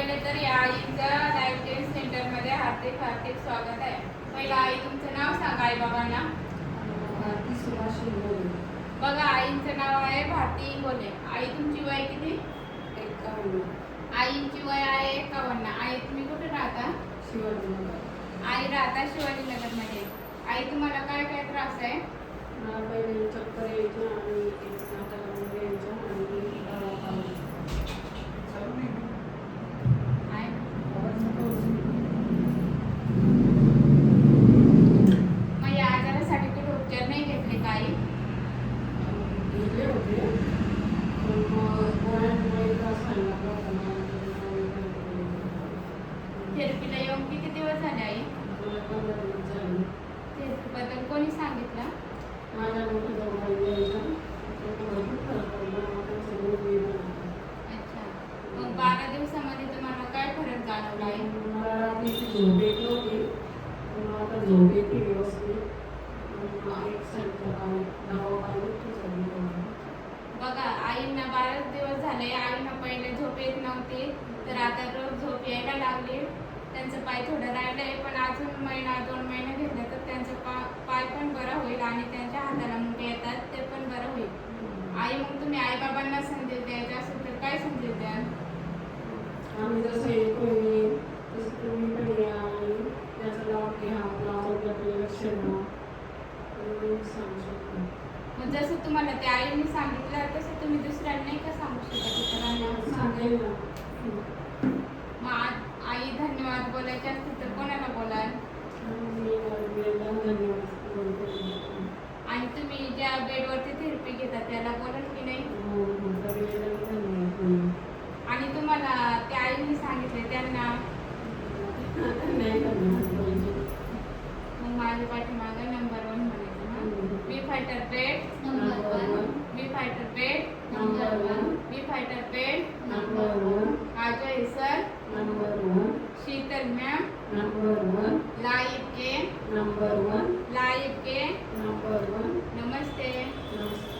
पहिले तर या आईचं लाईफ टेस्ट सेंटरमध्ये हार्दिक हार्दिक स्वागत आहे. पहिला आई तुमचं नाव सांगा आई बाबांना. भारती सुभाष इंगोले. बघा आईचं नाव आहे भारती इंगोले. आई तुमची वय किती? 51. आईची वय आहे 51. आई तुम्ही कुठे राहता? शिवाजीनगर. आई राहता शिवाजीनगरमध्ये. आई तुम्हाला काय काय त्रास आहे? मला पहिले चक्कर यायचं आणि नाकाला मुंग्या यायच्या आणि दवा खायची. आई मग या आजारासाठी कुठे उपचार नाही घेतले का आई? घेतले होते पण मग गोळ्यांमुळे त्रास व्हायला लागला होता मला. थेरपीला येऊन किती दिवस झाले आई? मला 15 दिवस झाले. थेरपीबद्दल कोणी सांगितलं? माझ्या मोठ्या भावाला यायचा तो भरपूर फरक पडला. आता सगळं वेगळं आहे. अच्छा. मग 12 दिवसामध्ये तुम्हाला काय फरक जाणवला आहे? मला रात्रीची झोप येत नव्हती पण आता झोप येते व्यवस्थित. एक साईडचा पाणी दवा पाणी बघा आईंना 12 दिवस झाले. आईंना पहिले झोप येत नव्हती तर आता रोज झोप यायला लागली. त्यांचं पाय थोडं राहिलंय पण अजून 1-2 महिने घेतले तर त्यांचं पाय पण बरं होईल आणि त्यांच्या हाताला मुंगे येतात ते पण बरं होईल. आई मग तुम्ही आईबाबांना संदेश द्यायचा असेल तर काय संदेश द्याल? आम्ही जसं येतोय तसं तुम्ही पण या आणि त्याचा लाभ घ्या. आपल्या आरोग्याकडे लक्ष द्या आणि सांगू शकतो. मग जसं तुम्हाला त्या आईने सांगितलं तसं तुम्ही दुसऱ्यांना नाही का सांगू शकत इतरांना? सांगेल ना. मग आई धन्यवाद बोलायचे असतील तर कोणाला बोलाल? मी वेळेला धन्यवाद बोलते. आणि तुम्ही ज्या बेडवरती थेरपी घेता त्याला बोलाल की नाही? हो वेळेला धन्यवाद. आणि तुम्हाला त्या आईने सांगितले त्यांना नाही धन्यवाद बोलते. मग माझ्या पाठीमागं नंबर 1 म्हणायचं ना. मी फायटर बेड नंबर 1. मी फायटर बेड नंबर 1. मी fighter bed number 1. Ajay sir number 1. Sheetal ma'am number 1. Live के नंबर 1. लाइव के नंबर 1. नमस्ते. नमस्ते.